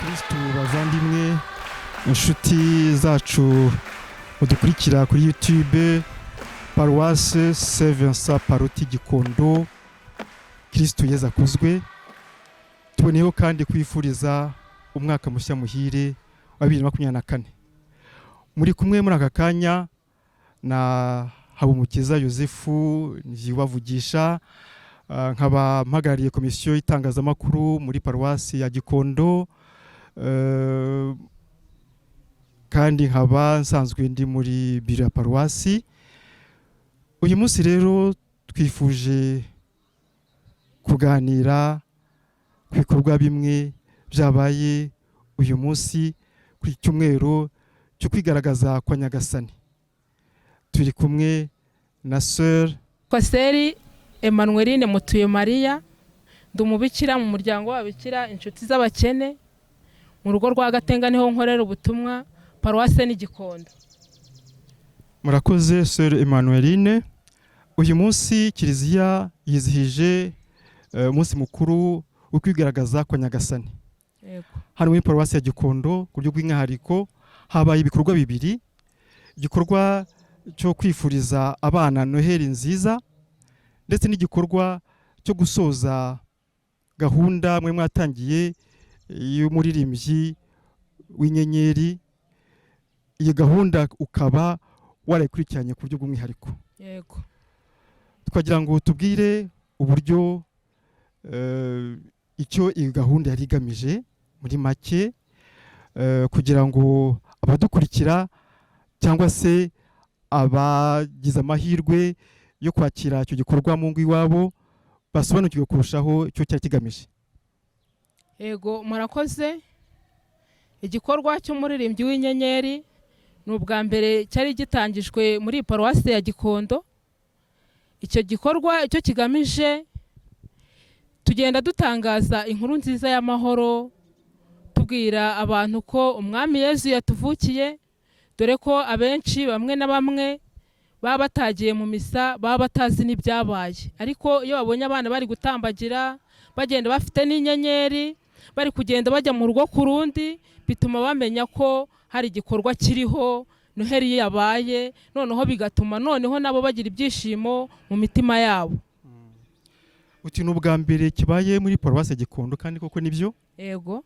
bakristu bavandimwe inshuti zacu mudukurikira kuri YouTube Paroisse Saint Vincent Pallotti Gikondo. Kristu Yezu akuzwe. Tuboneyeho kandi kwifuriza umwaka mushya muhire wa 2024. Muri kumwe muri aka kanya na Habumukiza Yosefu njiwavugisha nkaba mpagariye komisiyo itangazamakuru muri Paroisse ya Gikondo, kandi nkaba nsanzwe ndi muri biro ya Paroisse. Uyu munsi rero twifuje kuganira ku bikorwa bimwe byabaye uyu munsi ku cyumweru cyo kwigaragaza kwa Nyagasani. Turi kumwe na Sœur Pasteur Emmanueline mutuye Maria, ndumubikira mu muryango w'ababikira inshuti z'abakene mu rugo rwa Gatenga niho nkorera ubutumwa Paroisse ni Gikondo. Murakoze Sœur Emmanueline. Uyu munsi Kiliziya yizihije umunsi mukuru wo kwigaragaza kwa Nyagasani. Yego. Hano muri Paroisse ya Gikondo ku buryo bw'inkahariko habaye ibikorwa bibiri. Igikorwa cyo kwifuriza abana Noheri nziza ndetse n'igikorwa cyo gusoza gahunda mwe mwatangiye y'umuririmbyi w'inyenyeri. Iyi gahunda ukaba warayikurikiranye ku buryo bw'umwihariko. Yego. Twagira ngo tubwire uburyo icyo iyi gahunda yari igamije muri make, kugira ngo abadukurikira cyangwa se abagize amahirwe yo kwakira icyo gikorwa mu ngo iwabo basobanukirwe kurushaho icyo cyari kigamije. Yego, murakoze. Igikorwa cy'umuririmbyi w'inyenyeri ni ubwa mbere cyari gitangijwe muri Paroisse ya Gikondo. Icyo gikorwa icyo kigamije tugenda dutangaza inkuru nziza y'amahoro, tubwira abantu ko umwami Yezu yatuvukiye, dore ko abenshi bamwe na bamwe baba batagiye mu misa, baba batazi n'ibyabaye, ariko iyo babonye abana bari gutambagira bagenda bafite n'inyenyeri bari kugenda bajya mu rugo ku rundi, bituma bamenya ko hari igikorwa kiriho, Noheri yabaye, noneho bigatuma noneho nabo bagira ibyishimo mu mitima yabo. Uti n'ubwa mbere kibaye muri Paroisse Gikondo kandi koko nibyo? Yego.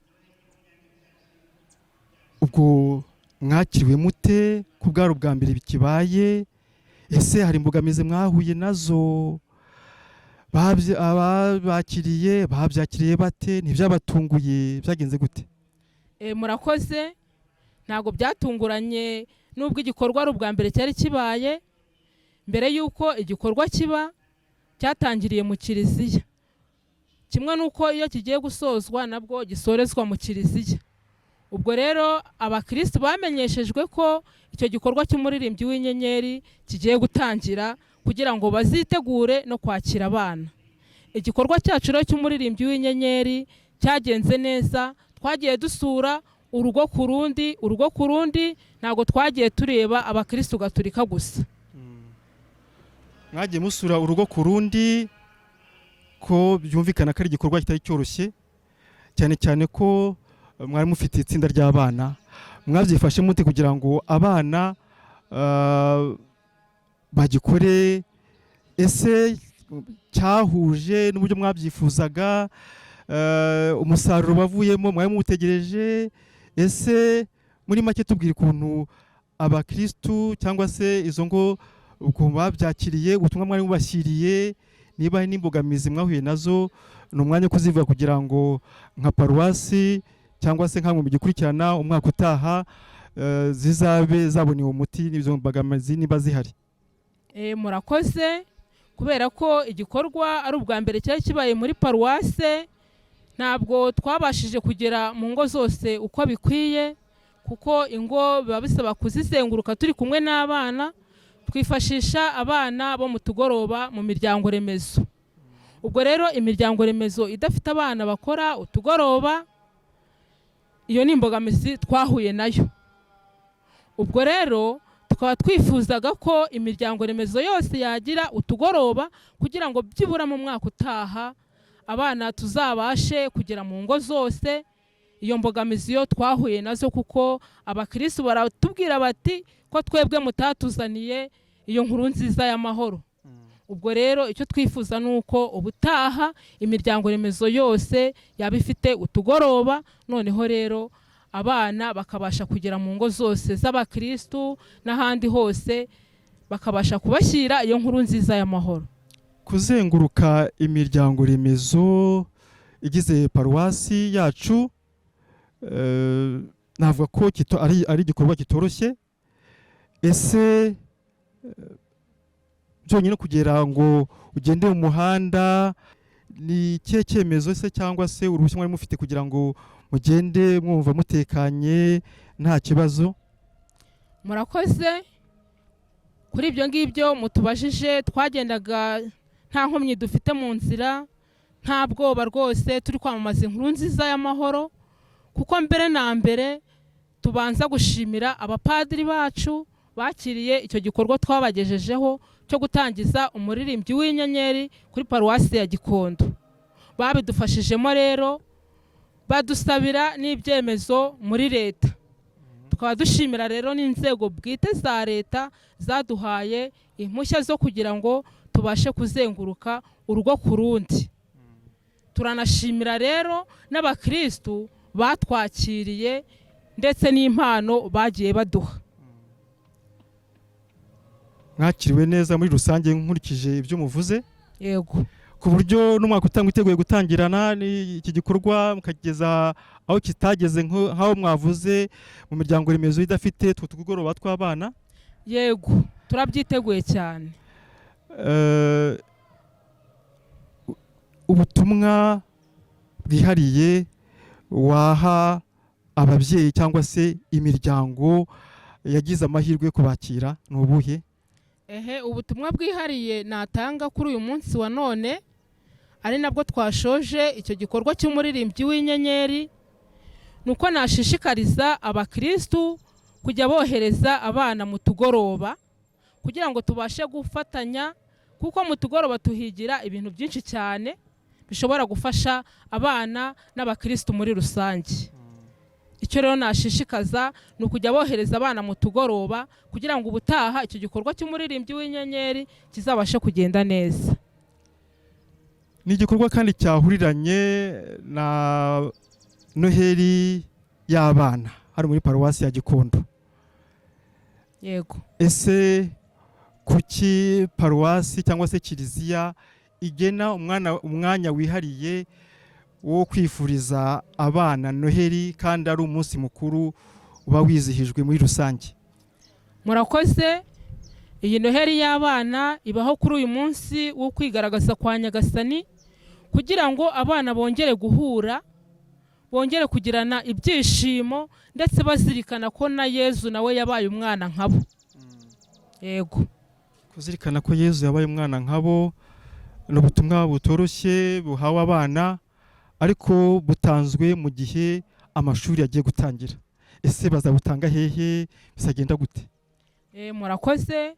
Ubwo mwakiriwe mute ku bwari ubwa mbere bikibaye? Ese hari imbogamizi mwahuye nazo? Bakiriye babyakiriye bate? Ntibyabatunguye? Byagenze gute? Murakoze. Ntago byatunguranye nubwo igikorwa ari ubwa mbere cyari kibaye. Mbere yuko igikorwa kiba cyatangiriye mu Kiliziya, kimwe nuko iyo kigiye gusozwa nabwo gisorezwa mu Kiliziya. Ubwo rero abakristo bamenyeshejwe ko icyo gikorwa cy'umuririmbyi w'inyenyeri kigiye gutangira kugira ngo bazitegure no kwakira abana. Igikorwa cyacu rero cy'umuririmbyi w'inyenyeri cyagenze neza, twagiye dusura urugo ku rundi, ntago twagiye tureba abakristo gaturika gusa. Mwagiye musura urugo ku rundi, ko byumvikana ko ari igikorwa kitari cyoroshye, cyane cyane ko mwari mufite itsinda ry'abana. Mwabyifashe mute kugira ngo abana bagikore? Ese cyahuje n'uburyo mwabyifuzaga? Umusaruro bavuyemo mwari mutegereje? Ese muri make tubwire ukuntu abakristu cyangwa se izo ngo uko babyakiriye, ubutumwa mwari mubashyiriye, niba hari n'imbogamizi mwahuye nazo, ni umwanya kuzivuga kugira ngo nka Paroisse cyangwa se nkamwe mugikurikirana umwaka utaha zizabe zabonewe umuti n'izo mbogamizi niba zihari. Murakoze. Kubera ko igikorwa ari ubwa mbere cyari kibaye muri Paroisse, ntabwo twabashije kugera mu ngo zose uko bikwiye, kuko ingo biba bisaba kuzizenguruka turi kumwe n'abana. Twifashisha abana bo mu tugoroba mu miryango remezo. Ubwo rero imiryango remezo idafite abana bakora utugoroba, iyo ni imbogamizi twahuye nayo. Ubwo rero tukaba twifuzaga ko imiryango remezo yose yagira utugoroba kugira ngo byibura mu mwaka utaha abana tuzabashe kugera mu ngo zose, iyo mbogamizi yo twahuye nazo, kuko abakristo baratubwira bati ko twebwe mutatuzaniye iyo nkuru nziza y'amahoro. Ubwo rero icyo twifuza nuko ubutaha imiryango remezo yose yaba ifite utugoroba, noneho rero abana bakabasha kugera mu ngo zose z'abakristo n'ahandi hose, bakabasha kubashyira iyo nkuru nziza y'amahoro. Kuzenguruka imiryango remezo igize paruwasi yacu, navuga ko ari igikorwa kitoroshye. Ese byonyine kugera ngo ugende mu muhanda, ni ikihe cyemezo se cyangwa se uruhushya mwari mufite kugira ngo mugende mwumva mutekanye nta kibazo? Murakoze. Kuri ibyo ngibyo mutubajije, twagendaga nta nkomyi dufite mu nzira, nta bwoba rwose, turi kwamamaza inkuru nziza y'amahoro, kuko mbere na mbere tubanza gushimira abapadiri bacu bakiriye icyo gikorwa twabagejejeho cyo gutangiza umuririmbyi w'inyenyeri kuri paruwasi ya Gikondo. Babidufashijemo rero, badusabira n'ibyemezo muri leta. Tukaba dushimira rero n'inzego bwite za leta zaduhaye impushya zo kugira ngo tubashe kuzenguruka urugo ku rundi. Turanashimira rero n'abakristo batwakiriye ndetse n'impano bagiye baduha. Mwakiriwe neza muri rusange nkurikije ibyo muvuze? Yego. Ku buryo n'umwaka utanga witeguye gutangirana iki gikorwa mukageza aho kitageze nk'aho mwavuze mu miryango remezo idafite utugoroba tw'abana? Yego, turabyiteguye cyane. Ubutumwa bwihariye waha ababyeyi cyangwa se imiryango yagize amahirwe kubakira ni ubuhe? Ubutumwa bwihariye natanga kuri uyu munsi wa none, ari nabwo twashoje icyo gikorwa cy'umuririmbyi w'inyenyeri, nuko nashishikariza abakristo kujya bohereza abana mu tugoroba kugira ngo tubashe gufatanya, kuko mu tugoroba tuhigira ibintu byinshi cyane bishobora gufasha abana n'abakristo muri rusange. Icyo rero nashishikaza ni ukujya bohereza abana mu tugoroba kugira ngo ubutaha icyo gikorwa cy'umuririmbyi w'inyenyeri kizabashe kugenda neza. Ni igikorwa kandi cyahuriranye na Noheri y'abana hari muri paruwasi ya Gikondo. Yego. Ese kuki paruwasi cyangwa se kiliziya igena umwanya wihariye wo kwifuriza abana Noheri kandi ari umunsi mukuru uba wizihijwe muri rusange? Murakoze. Iyi Noheri y'abana ibaho kuri uyu munsi wo kwigaragaza kwa Nyagasani, kugira ngo abana bongere guhura, bongere kugirana ibyishimo, ndetse bazirikana ko na Yezu nawe yabaye umwana nkabo. Yego. Kuzirikana ko Yezu yabaye umwana nkabo ni ubutumwa butoroshye buhawe abana, ariko butanzwe mu gihe amashuri yagiye gutangira. Ese bazabutanga hehe, bizagenda gute? Murakoze.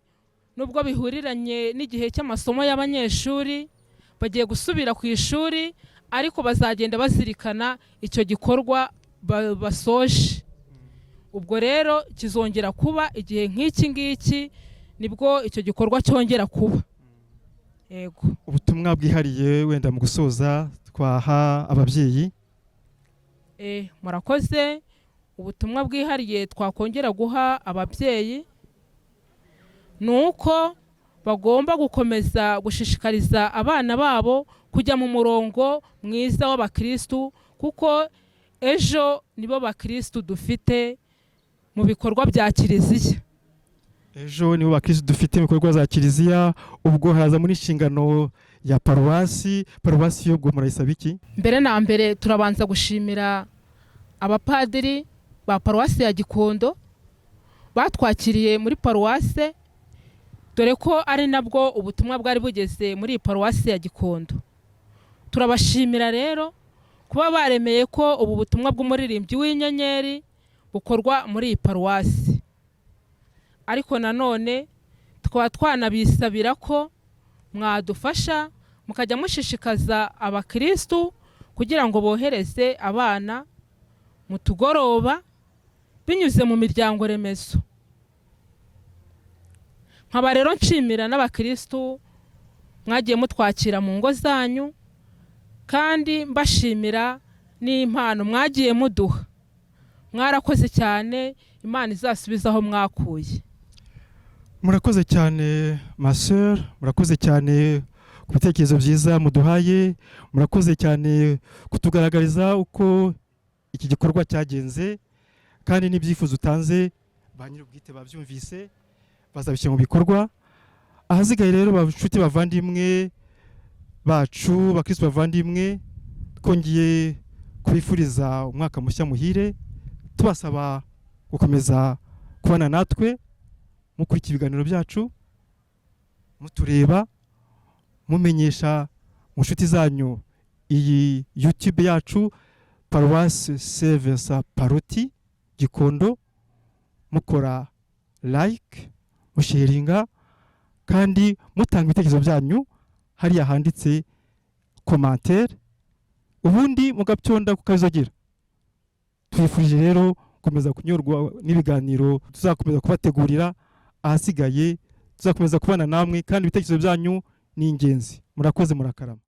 Nubwo bihuriranye n'igihe cy'amasomo y'abanyeshuri, bagiye gusubira ku ishuri, ariko bazagenda bazirikana icyo gikorwa basoje. Ubwo rero kizongera kuba igihe nk'iki ngiki, nibwo icyo gikorwa cyongera kuba. Yego. Ubutumwa bwihariye wenda mu gusoza twaha ababyeyi? Murakoze. Ubutumwa bwihariye twakongera guha ababyeyi ni uko bagomba gukomeza gushishikariza abana babo kujya mu murongo mwiza w'abakristo, kuko ejo nibo bakristo dufite mu bikorwa bya kiliziya. Ejo nibo bakristo dufite mu bikorwa za kiliziya. Ubwo haza muri inshingano ya paruwasi yo bwo murayisaba iki? Mbere na mbere turabanza gushimira abapadiri ba paruwasi ya Gikondo batwakiriye muri paruwase, dore ko ari nabwo ubutumwa bwari bugeze muri paruwasi ya Gikondo. Turabashimira rero kuba baremeye ko ubu butumwa bw'umuririmbyi w'inyenyeri bukorwa muri iyi paruwasi. Ariko nanone tukaba twanabisabira ko mwadufasha mukajya mushishikaza abakristo kugira ngo bohereze abana mu tugoroba binyuze mu miryango remezo. Nkaba rero nshimira n'abakristo mwagiye mutwakira mu ngo zanyu, kandi mbashimira n'impano mwagiye muduha. Mwarakoze cyane, Imana izasubiza aho mwakuye. Murakoze cyane ma sœur, murakoze cyane ku bitekerezo byiza muduhaye, murakoze cyane kutugaragariza uko iki gikorwa cyagenze, kandi n'ibyifuzo utanze ba nyir'ubwite babyumvise bazabishyira mu bikorwa. Ahasigaye rero bashuti bavandimwe bacu, bakristo bavandimwe, twongeye kubifuriza umwaka mushya muhire, tubasaba gukomeza kubana natwe mukurikira ibiganiro byacu, mutureba, mumenyesha mu nshuti zanyu iyi YouTube yacu Paroisse Saint Vincent Pallotti Gikondo, mukora like, musharinga, kandi mutanga ibitekerezo byanyu hariya handitse commentaire, ubundi mugabyonda kukazogira. Twifurije rero gukomeza kunyorwa n'ibiganiro tuzakomeza kubategurira. Ahasigaye tuzakomeza kubana namwe, kandi ibitekerezo byanyu ni ingenzi. Murakoze, murakarama.